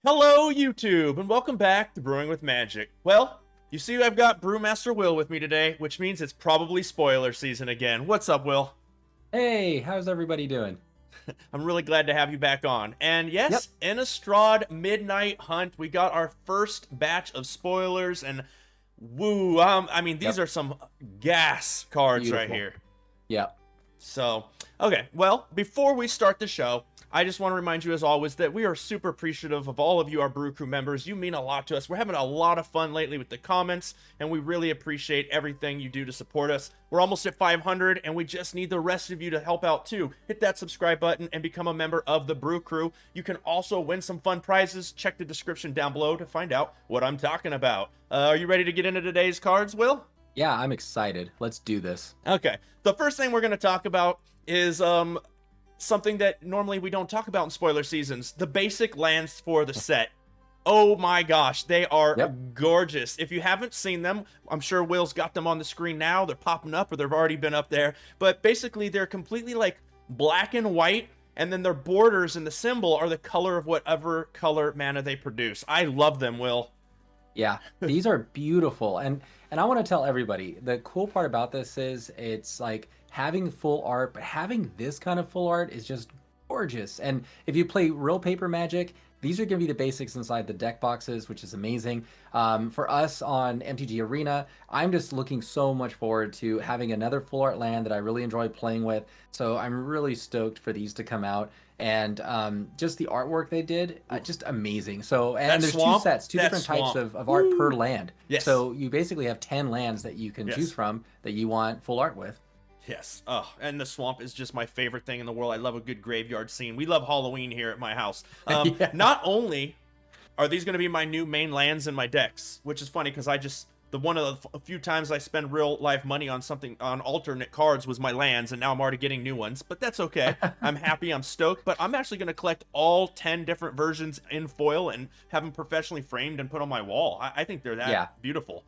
Hello, YouTube, and welcome back to Brewing with Magic. Well, you see I've got Brewmaster Will with me today, which means it's probably spoiler season again. What's up, Will? Hey, how's everybody doing? I'm really glad to have you back on. And Yep, yes, INNISTRAD Midnight Hunt, we got our first batch of spoilers, and woo, I mean, these yep, are some gas cards right beautiful. here. Yep. So, okay, well, before we start the show, I just want to remind you, as always, that we are super appreciative of all of you, our Brew Crew members. You mean a lot to us. We're having a lot of fun lately with the comments, and we really appreciate everything you do to support us. We're almost at 500, and we just need the rest of you to help out, too. Hit that subscribe button and become a member of the Brew Crew. You can also win some fun prizes. Check the description down below to find out what I'm talking about. Are you ready to get into today's cards, Will? Yeah, I'm excited. Let's do this. Okay, the first thing we're going to talk about is something that normally we don't talk about in spoiler seasons. The basic lands for the set. Oh my gosh, they are Yep. gorgeous. If you haven't seen them, I'm sure Will's got them on the screen now. They're popping up or they've already been up there. But basically, they're completely like black and white, and then their borders and the symbol are the color of whatever color mana they produce. I love them, Will. Yeah, these are beautiful. And I want to tell everybody, the cool part about this is it's like having full art, but having this kind of full art is just gorgeous. And if you play real paper Magic, these are going to be the basics inside the deck boxes, which is amazing. For us on MTG Arena, I'm just looking so much forward to having another full art land that I really enjoy playing with. So I'm really stoked for these to come out. And just the artwork they did, just amazing. So, and That there's swamp, two sets, two that different types swamp. of art per land. Yes. So you basically have 10 lands that you can Yes. choose from that you want full art with. Yes. Oh, and the swamp is just my favorite thing in the world. I love a good graveyard scene. We love Halloween here at my house. Yeah. Not only are these going to be my new main lands in my decks, which is funny because I just the one of the few times I spend real life money on something on alternate cards was my lands, and now I'm already getting new ones. But that's okay. I'm happy. I'm stoked. But I'm actually going to collect all 10 different versions in foil and have them professionally framed and put on my wall. I think they're that Yeah. beautiful.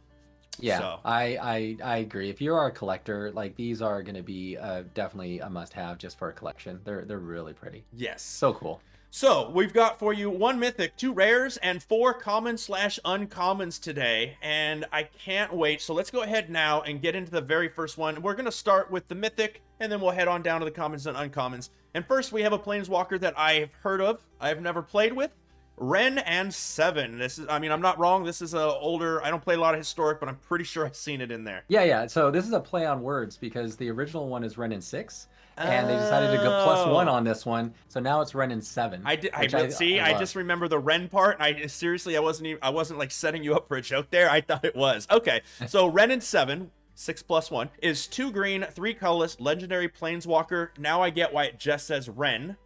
Yeah, So. I agree. If you are a collector, like these are going to be definitely a must-have just for a collection. They're really pretty. Yes. So cool. So, we've got for you 1 Mythic, 2 Rares, and 4 Common/Uncommons today, and I can't wait. So let's go ahead now and get into the very first one. We're going to start with the Mythic, and then we'll head on down to the Commons and Uncommons. And first, we have a Planeswalker that I've heard of, I've never played with, Ren and 7. This is, I mean, I'm not wrong, this is a older, I don't play a lot of Historic, but I'm pretty sure I've seen it in there. Yeah. So this is a play on words because the original one is Ren in 6, and they decided to go +1 on this one. So now it's Ren in 7. I just remember the Ren part. I seriously, I wasn't like setting you up for a joke there. I thought it was. Okay, so Ren in 7, 6+1, is 2 green, 3 colorless, legendary planeswalker. Now I get why it just says Ren.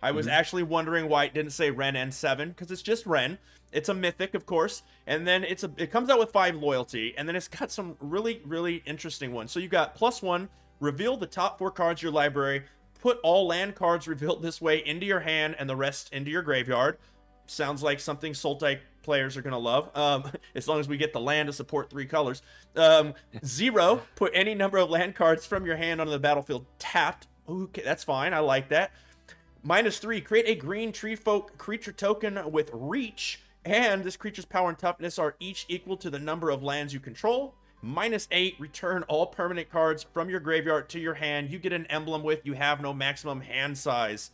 I was actually wondering why it didn't say Ren and 7, because it's just Ren. It's a mythic, of course, and then it comes out with 5 loyalty, and then it's got some really, really interesting ones. So you got +1, reveal the top 4 cards of your library, put all land cards revealed this way into your hand and the rest into your graveyard. Sounds like something Sultai players are going to love, as long as we get the land to support 3 colors. 0, put any number of land cards from your hand onto the battlefield tapped. Okay, that's fine. I like that. -3, create a green tree folk creature token with reach, and this creature's power and toughness are each equal to the number of lands you control. -8, return all permanent cards from your graveyard to your hand. You get an emblem with you have no maximum hand size.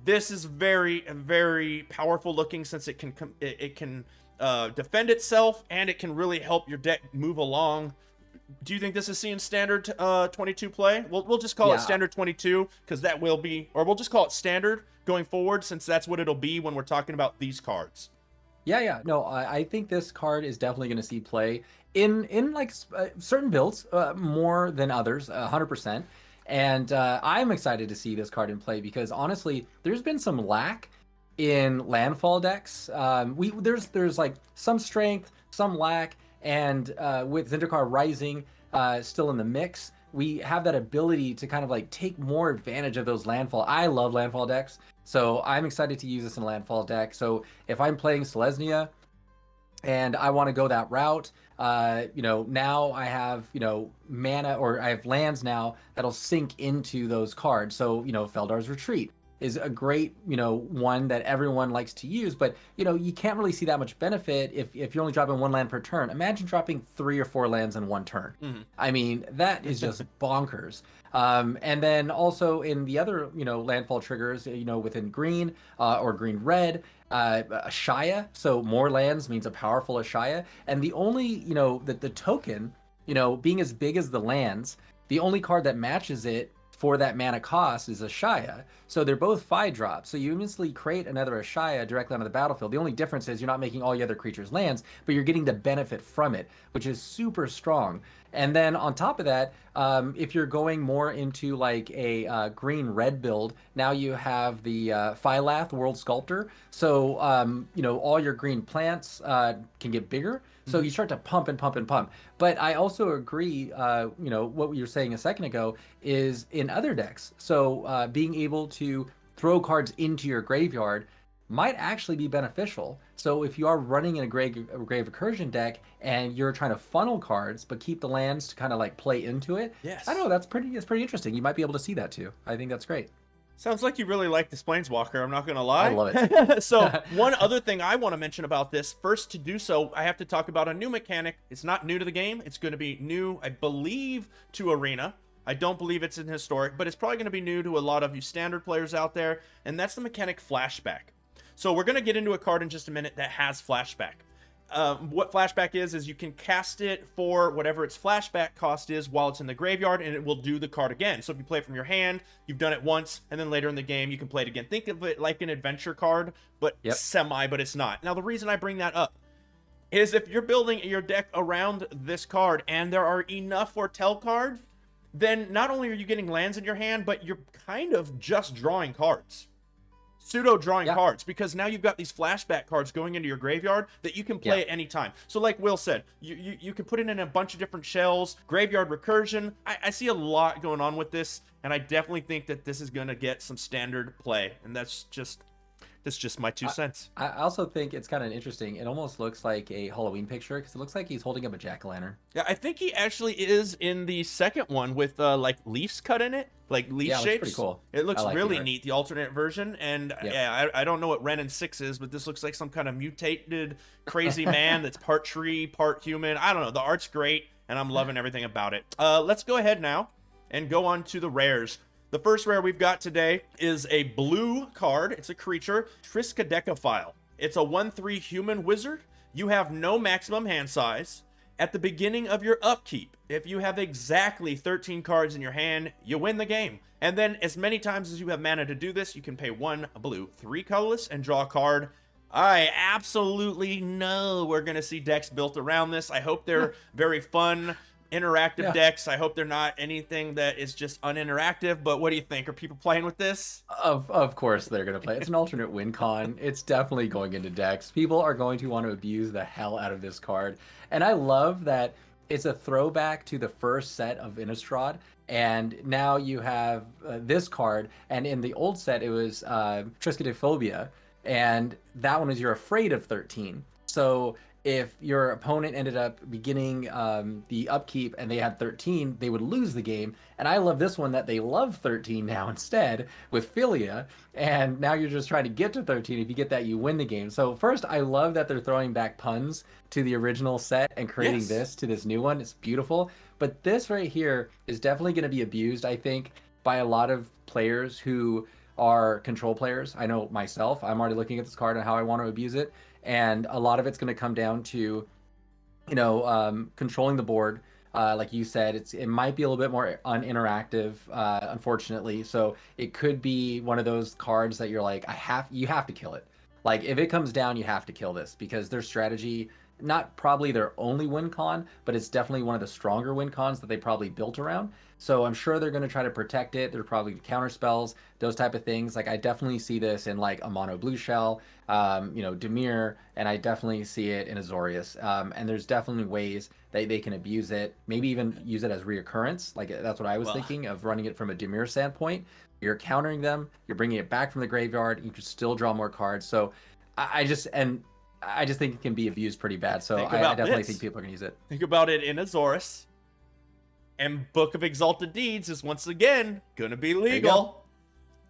This is very, very powerful looking since it can defend itself, and it can really help your deck move along. Do you think this is seeing standard 22 play? We'll just call it standard 22 because that will be, or we'll just call it standard going forward since that's what it'll be when we're talking about these cards. Yeah. No, I think this card is definitely going to see play in like certain builds more than others, 100%. And I'm excited to see this card in play because honestly, there's been some lack in landfall decks. There's like some strength, some lack, and with Zendikar Rising still in the mix, we have that ability to kind of like take more advantage of those landfall. I love landfall decks, so I'm excited to use this in a landfall deck. So if I'm playing Selesnya and I want to go that route, now I have, mana, or I have lands now that'll sink into those cards. So, Feldar's Retreat, is a great, one that everyone likes to use, but you can't really see that much benefit if you're only dropping one land per turn. Imagine dropping 3 or 4 lands in one turn. Mm-hmm. I mean, that is just bonkers. And then also in the other, landfall triggers, within green or green red, Ashaya. So more lands means a powerful Ashaya. And the only, the token, being as big as the lands, the only card that matches it for that mana cost is Ashaya. So they're both 5-drops. So you instantly create another Ashaya directly onto the battlefield. The only difference is you're not making all your other creatures lands, but you're getting the benefit from it, which is super strong. And then on top of that, if you're going more into like a green-red build, now you have the Phylath World Sculptor. So, all your green plants can get bigger. So you start to pump and pump and pump. But I also agree, what you were saying a second ago is in other decks. So being able to throw cards into your graveyard might actually be beneficial. So if you are running in a grave recursion deck and you're trying to funnel cards but keep the lands to kind of like play into it, yes, I don't know, that's pretty interesting. You might be able to see that too. I think that's great. Sounds like you really like this Planeswalker, I'm not going to lie. I love it. So, one other thing I want to mention about this, first to do so, I have to talk about a new mechanic. It's not new to the game. It's going to be new, I believe, to Arena. I don't believe it's in Historic, but it's probably going to be new to a lot of you standard players out there, and that's the mechanic Flashback. So, we're going to get into a card in just a minute that has Flashback. What Flashback is you can cast it for whatever its flashback cost is while it's in the graveyard, and it will do the card again. So if you play it from your hand, you've done it once, and then later in the game you can play it again. Think of it like an adventure card, but but it's not. Now the reason I bring that up is if you're building your deck around this card and there are enough Foretell cards, then not only are you getting lands in your hand, but you're kind of just drawing cards. Pseudo drawing cards, because now you've got these flashback cards going into your graveyard that you can play at any time. So like Will said, you can put it in a bunch of different shells, graveyard recursion. I see a lot going on with this, and I definitely think that this is going to get some standard play, and that's just my 2 cents. I also think it's kind of interesting. It almost looks like a Halloween picture because it looks like he's holding up a jack-o'-lantern. Yeah, I think he actually is in the second one with like leaves cut in it, like leaf shapes. Looks pretty cool. It looks really neat, the alternate version. And I don't know what Ren and 6 is, but this looks like some kind of mutated crazy man that's part tree, part human. I don't know. The art's great, and I'm loving everything about it. Let's go ahead now and go on to the rares. The first rare we've got today is a blue card. It's a creature, Triskaidekaphile. It's a 1/3 human wizard. You have no maximum hand size. At the beginning of your upkeep, if you have exactly 13 cards in your hand, you win the game. And then as many times as you have mana to do this, you can pay 1 blue, 3 colorless, and draw a card. I absolutely know we're going to see decks built around this. I hope they're very fun, interactive decks. I hope they're not anything that is just uninteractive, but what do you think? Are people playing with this? Of course they're going to play. It's an alternate win con. It's definitely going into decks. People are going to want to abuse the hell out of this card. And I love that it's a throwback to the first set of Innistrad. And now you have this card. And in the old set, it was Triskaidekaphobia. And that one is you're afraid of 13. So if your opponent ended up beginning the upkeep and they had 13, they would lose the game. And I love this one that they love 13 now instead with Philia. And now you're just trying to get to 13. If you get that, you win the game. So first, I love that they're throwing back puns to the original set and creating this to this new one. It's beautiful. But this right here is definitely going to be abused, I think, by a lot of players who are control players. I know myself, I'm already looking at this card and how I want to abuse it. And a lot of it's going to come down to, controlling the board. Like you said, it might be a little bit more uninteractive, unfortunately. So it could be one of those cards that you're like, you have to kill it. Like if it comes down, you have to kill this because their strategy, not probably their only win con, but it's definitely one of the stronger win cons that they probably built around. So I'm sure they're going to try to protect it. They're probably counter spells, those type of things. Like I definitely see this in like a mono blue shell, Dimir, and I definitely see it in Azorius. And there's definitely ways that they can abuse it. Maybe even use it as reoccurrence. Like that's what I was thinking of running it from a Dimir standpoint. You're countering them. You're bringing it back from the graveyard. You can still draw more cards. So I just think it can be abused pretty bad. So I definitely think people are going to use it. Think about it in Azorius. And Book of Exalted Deeds is once again going to be legal.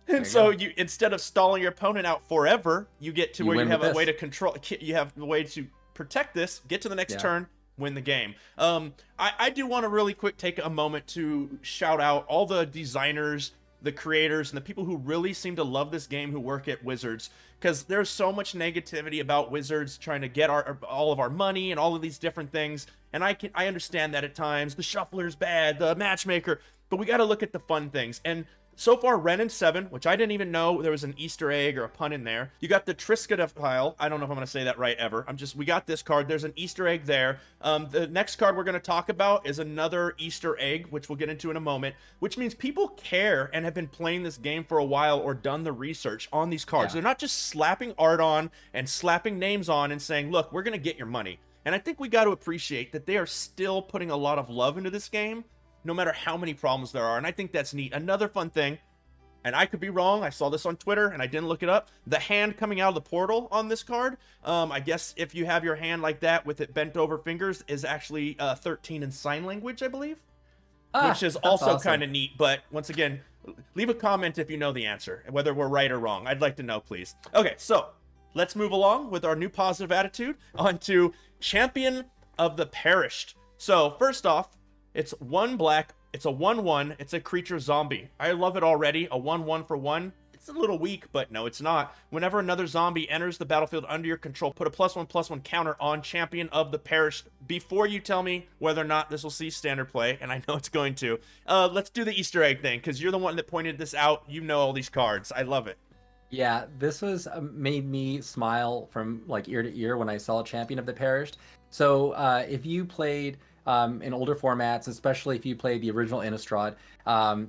And you so go. you, instead of stalling your opponent out forever, you get to You where you win have with a way this. to control. You have a way to protect this, get to the next Yeah. turn, win the game. I do want to really quick take a moment to shout out all the designers, the creators, and the people who really seem to love this game who work at Wizards, because there's so much negativity about Wizards trying to get all of our money and all of these different things. And I understand that at times the shuffler's bad, the matchmaker, but we got to look at the fun things. And so far, Ren and 7, which I didn't even know there was an Easter egg or a pun in there. You got the Triskaidekaphile. I don't know if I'm going to say that right ever. We got this card. There's an Easter egg there. The next card we're going to talk about is another Easter egg, which we'll get into in a moment, which means people care and have been playing this game for a while or done the research on these cards. Yeah. They're not just slapping art on and slapping names on and saying, look, we're going to get your money. And I think we got to appreciate that they are still putting a lot of love into this game, no matter how many problems there are. And I think that's neat. Another fun thing, and I could be wrong, I saw this on Twitter and I didn't look it up, the hand coming out of the portal on this card, I guess if you have your hand like that with it bent over fingers, is actually 13 in sign language, I believe. Which is also awesome. kind of neat. But once again, leave a comment if you know the answer, whether we're right or wrong. I'd like to know, please. Okay, so let's move along with our new positive attitude onto Champion of the Perished. So first off, it's 1 black, it's a 1/1, it's a creature zombie. I love it already. A 1/1 for 1. It's a little weak, but no, it's not. Whenever another zombie enters the battlefield under your control, put a +1/+1 counter on Champion of the Perished. Before you tell me whether or not this will see standard play, and I know it's going to, let's do the Easter egg thing, because you're the one that pointed this out. You know all these cards. I love it. Yeah, this was made me smile from like ear to ear when I saw Champion of the Perished. So if you played in older formats, especially if you played the original Innistrad,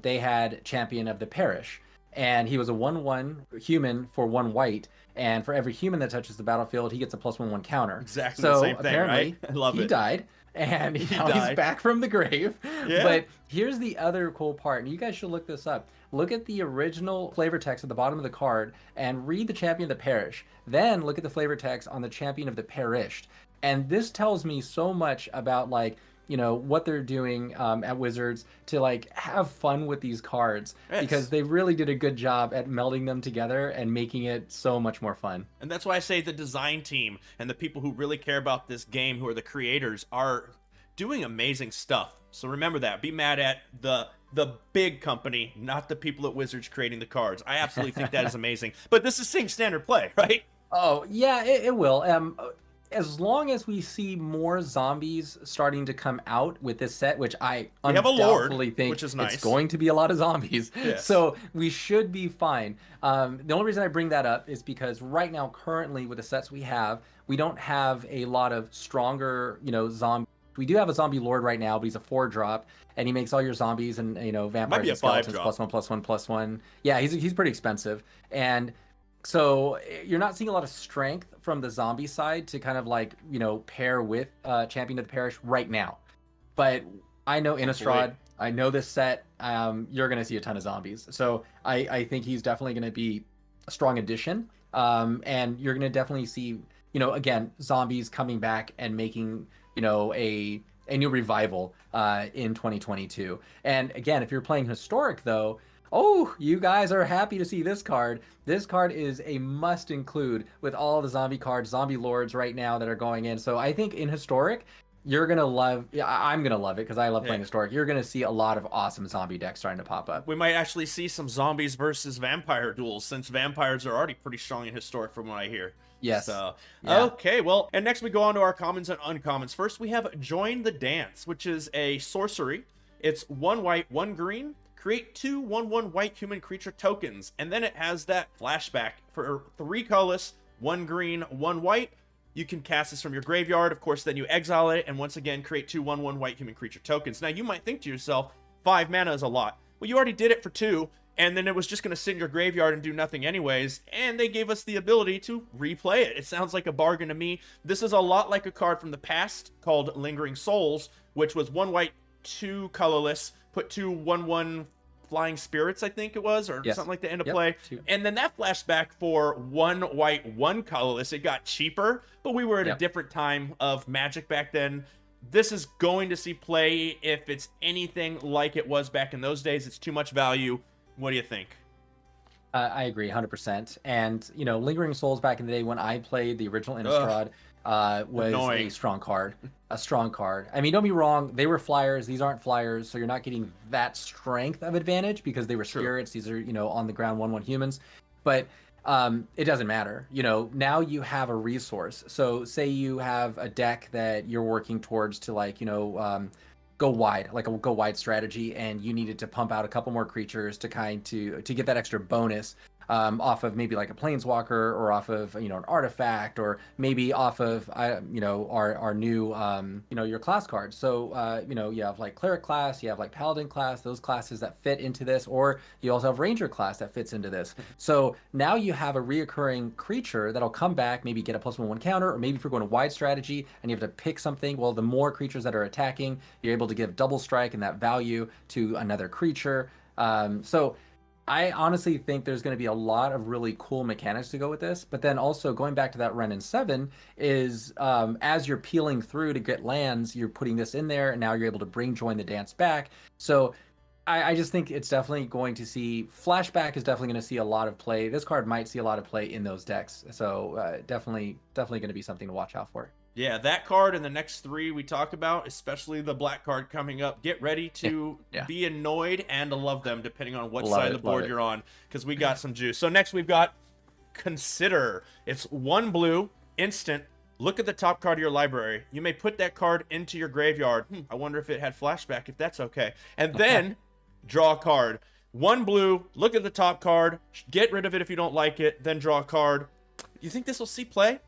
they had Champion of the Parish, and he was a 1/1 human for 1 white, and for every human that touches the battlefield, he gets a +1/+1 counter. Exactly So the same thing, apparently, right? I love he it. died, and He now died. he's back from the grave. Yeah. But here's the other cool part, and you guys should look this up. Look at the original flavor text at the bottom of the card and read the Champion of the Parish. Then look at the flavor text on the Champion of the Perished. And this tells me so much about, like, you know, what they're doing at Wizards to like have fun with these cards, Yes. because they really did a good job at melding them together and making it so much more fun. And that's why I say the design team and the people who really care about this game, who are the creators, are doing amazing stuff. So remember that. Be mad at the big company, not the people at Wizards creating the cards. I absolutely think that is amazing. But this is seeing standard play, right? Oh yeah, it will. As long as we see more zombies starting to come out with this set, which I We have a Lord, undoubtedly think which is nice. it's going to be a lot of zombies. Yes. So we should be fine. The only reason I bring that up is because right now, currently, with the sets we have, we don't have a lot of stronger, you know, zombies. We do have a zombie lord right now, but he's a 4-drop, and he makes all your zombies and, you know, vampires be a and skeletons 5-drop. +1/+1/+1. Yeah, he's pretty expensive. And so you're not seeing a lot of strength from the zombie side to kind of like, you know, pair with Champion of the Parish right now. But I know Innistrad, I know this set, you're going to see a ton of zombies. So I think he's definitely going to be a strong addition. And you're going to definitely see, you know, again, zombies coming back and making, you know, a new revival in 2022. And again, if you're playing Historic, though, oh, you guys are happy to see this card. This card is a must include with all the zombie cards, zombie lords right now that are going in. So I think in Historic, you're going to love, I'm going to love it because I love playing Historic. You're going to see a lot of awesome zombie decks starting to pop up. We might actually see some zombies versus vampire duels, since vampires are already pretty strong in Historic from what I hear. Yes. So, Yeah. okay, well, and next we go on to our commons and uncommons. First, we have Join the Dance, which is a sorcery. It's 1 white, 1 green. Create 2 1/1 white human creature tokens, and then it has that flashback for 3 colorless, 1 green, 1 white. You can cast this from your graveyard. Of course, then you exile it, and once again, create 2 1/1 white human creature tokens. Now, you might think to yourself, 5 mana is a lot. Well, you already did it for 2, and then it was just going to sit in your graveyard and do nothing anyways, and they gave us the ability to replay it. It sounds like a bargain to me. This is a lot like a card from the past called Lingering Souls, which was 1 white, 2 colorless, put 2 1/1 flying spirits, I think it was, or something like that into play. 2. And then that flashback for 1 white, 1 colorless, it got cheaper, but we were at a different time of Magic back then. This is going to see play if it's anything like it was back in those days. It's too much value. What do you think? I agree 100%. And, you know, Lingering Souls back in the day when I played the original Ugh, Innistrad was a annoying. strong card. A strong card. I mean, don't be wrong, they were flyers. These aren't flyers, so you're not getting that strength of advantage because they were True. spirits. These are, you know, on the ground 1/1 humans. But it doesn't matter. You know, now you have a resource. So say you have a deck that you're working towards to like, you know, go wide, like a go wide strategy, and you needed to pump out a couple more creatures to to get that extra bonus off of maybe like a planeswalker or off of, you know, an artifact, or maybe off of you know, our new you know, your class cards. So you know, you have like cleric class, you have like paladin class, those classes that fit into this, or you also have ranger class that fits into this. So now you have a reoccurring creature that'll come back, maybe get a +1/+1 counter, or maybe if you're going a wide strategy and you have to pick something, well, the more creatures that are attacking, you're able to give double strike and that value to another creature. So I honestly think there's going to be a lot of really cool mechanics to go with this. But then also going back to that Ren and 7 is as you're peeling through to get lands, you're putting this in there, and now you're able to bring Join the Dance back. So I just think it's definitely going to see Flashback is definitely going to see a lot of play. This card might see a lot of play in those decks. So definitely going to be something to watch out for. Yeah, that card and the next three we talk about, especially the black card coming up, get ready to be annoyed and to love them, depending on what side of the board you're on, because we got some juice. So next we've got Consider. It's 1 blue, instant. Look at the top card of your library. You may put that card into your graveyard. I wonder if it had flashback, if that's okay. And then draw a card. 1 blue, look at the top card, get rid of it if you don't like it, then draw a card. You think this will see play?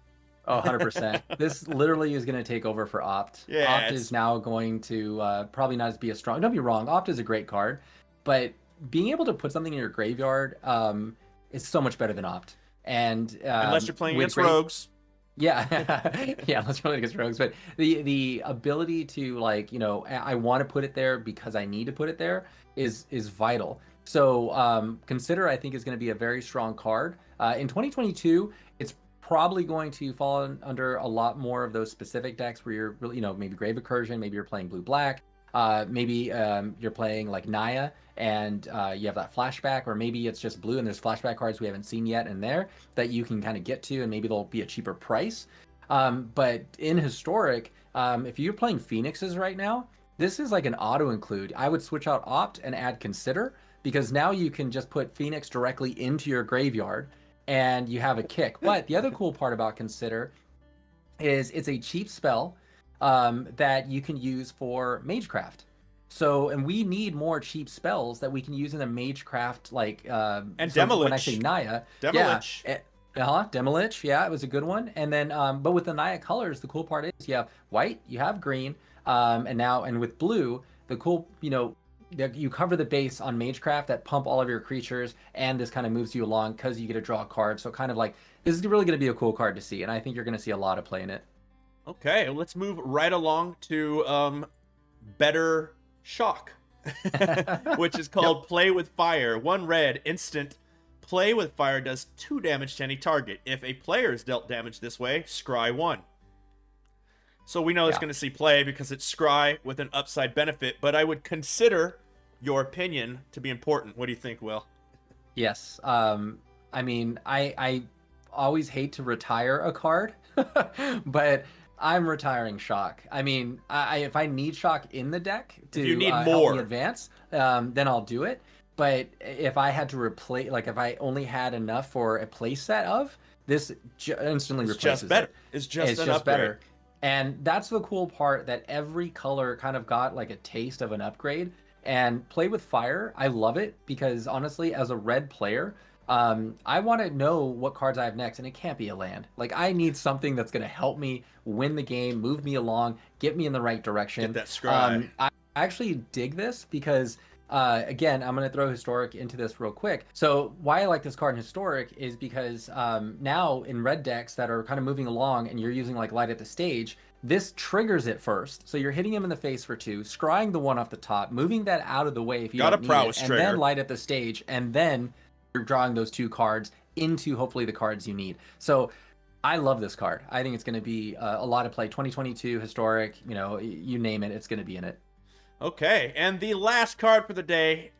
Oh, 100%. This literally is going to take over for Opt. Yeah, Opt is now going to probably not be as strong. Don't be wrong, Opt is a great card, but being able to put something in your graveyard is so much better than Opt. And unless you're playing against rogues. Yeah, yeah, let's play against rogues. But the ability to, like, you know, I want to put it there because I need to put it there is vital. So Consider, I think, is going to be a very strong card. In 2022, it's probably going to fall under a lot more of those specific decks where you're really, you know, maybe Grave Recursion, maybe you're playing blue-black, maybe you're playing like Naya and you have that flashback, or maybe it's just blue and there's flashback cards we haven't seen yet in there that you can kind of get to, and maybe they'll be a cheaper price. But in Historic, if you're playing Phoenixes right now, this is like an auto include. I would switch out Opt and add Consider, because now you can just put Phoenix directly into your graveyard and you have a kick. But the other cool part about Consider is it's a cheap spell that you can use for Magecraft. So, and we need more cheap spells that we can use in the Magecraft, like and so Demolich. when I say Naya, Demolich. Yeah, Demolich, yeah, it was a good one. And then, but with the Naya colors, the cool part is you have white, you have green, and with blue, the cool, you know, you cover the base on Magecraft that pump all of your creatures, and this kind of moves you along because you get to draw a card. So kind of like, this is really going to be a cool card to see, and I think you're going to see a lot of play in it. Okay, let's move right along to Better Shock, which is called Play with Fire. 1 red, instant. Play with Fire does 2 damage to any target. If a player is dealt damage this way, scry 1. So we know it's going to see play because it's scry with an upside benefit, but I would consider your opinion to be important. What do you think, Will? Yes. I mean, I always hate to retire a card, but I'm retiring Shock. I mean, if I need Shock in the deck to you need help more me advance, then I'll do it. But if I had to replace, like if I only had enough for a play set of, this instantly replaces just better. it. It's just just better. And that's the cool part, that every color kind of got like a taste of an upgrade. And Play with Fire, I love it because honestly, as a red player, I want to know what cards I have next, and it can't be a land. Like, I need something that's going to help me win the game, move me along, get me in the right direction. Get that scry. I actually dig this because, again, I'm going to throw Historic into this real quick. So why I like this card in Historic is because now in red decks that are kind of moving along and you're using like Light at the Stage, this triggers it first. So you're hitting him in the face for 2, scrying the 1 off the top, moving that out of the way if you got don't a need prowess it, and trigger. then Light at the Stage, and then you're drawing those 2 cards into hopefully the cards you need. So I love this card. I think it's going to be a lot of play. 2022 Historic, you know, you name it, it's going to be in it. Okay, and the last card for the day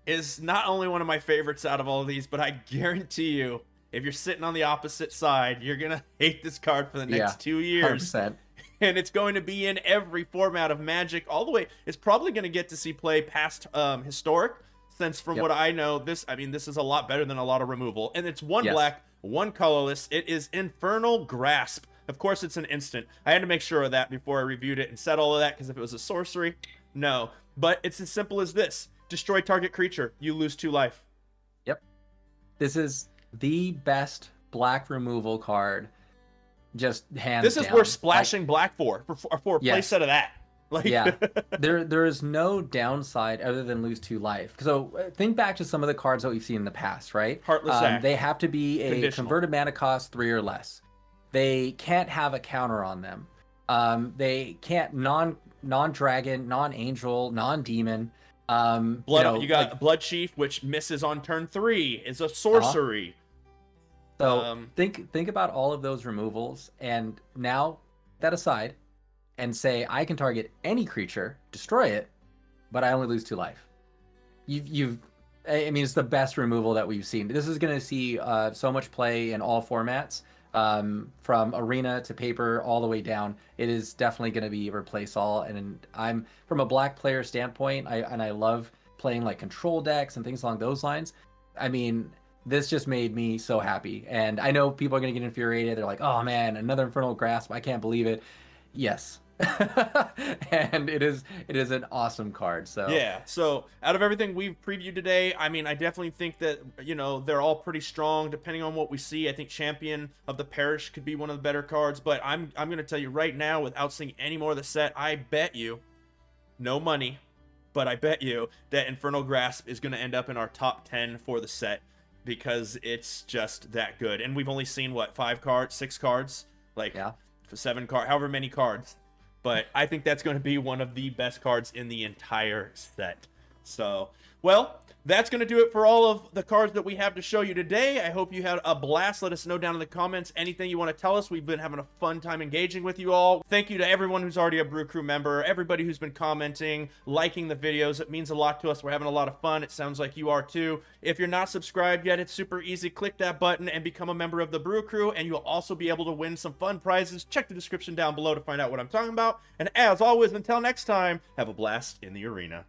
is not only one of my favorites out of all of these, but I guarantee you, if you're sitting on the opposite side, you're going to hate this card for the next 2 years. 100%. And it's going to be in every format of Magic all the way. It's probably going to get to see play past Historic, since from what I know, this is a lot better than a lot of removal. And it's one black, one colorless. It is Infernal Grasp. Of course, it's an instant. I had to make sure of that before I reviewed it and said all of that, because if it was a sorcery, no. But it's as simple as this. Destroy target creature. You lose 2 life. Yep. This is the best black removal card. Just hands down. This is worth splashing black for a play set of that. Like, yeah, there is no downside other than lose 2 life. So think back to some of the cards that we've seen in the past, right? Heartless Act. They have to be a converted mana cost 3 or less. They can't have a counter on them. They can't non-dragon, non-angel, non-demon. You got Blood Chief, which misses on turn 3, is a sorcery. So think about all of those removals, and now that aside, and say I can target any creature, destroy it, but I only lose 2 life. I mean, it's the best removal that we've seen. This is going to see so much play in all formats, from arena to paper all the way down. It is definitely going to be replace all. And I'm from a black player standpoint, I love playing like control decks and things along those lines. I mean, this just made me so happy. And I know people are going to get infuriated. They're like, oh man, another Infernal Grasp. I can't believe it. Yes. And it is an awesome card. So yeah, so out of everything we've previewed today, I mean, I definitely think that, you know, they're all pretty strong depending on what we see. I think Champion of the Parish could be one of the better cards, but I'm gonna tell you right now, without seeing any more of the set, I bet you, no money, but I bet you that Infernal Grasp is gonna end up in our top 10 for the set, because it's just that good. And we've only seen what, 5 cards, 6 cards, like 7 cards, however many cards. But I think that's going to be one of the best cards in the entire set. So, well, that's going to do it for all of the cards that we have to show you today. I hope you had a blast. Let us know down in the comments anything you want to tell us. We've been having a fun time engaging with you all. Thank you to everyone who's already a Brew Crew member, everybody who's been commenting, liking the videos. It means a lot to us. We're having a lot of fun. It sounds like you are too. If you're not subscribed yet, it's super easy. Click that button and become a member of the Brew Crew, and you'll also be able to win some fun prizes. Check the description down below to find out what I'm talking about. And as always, until next time, have a blast in the arena.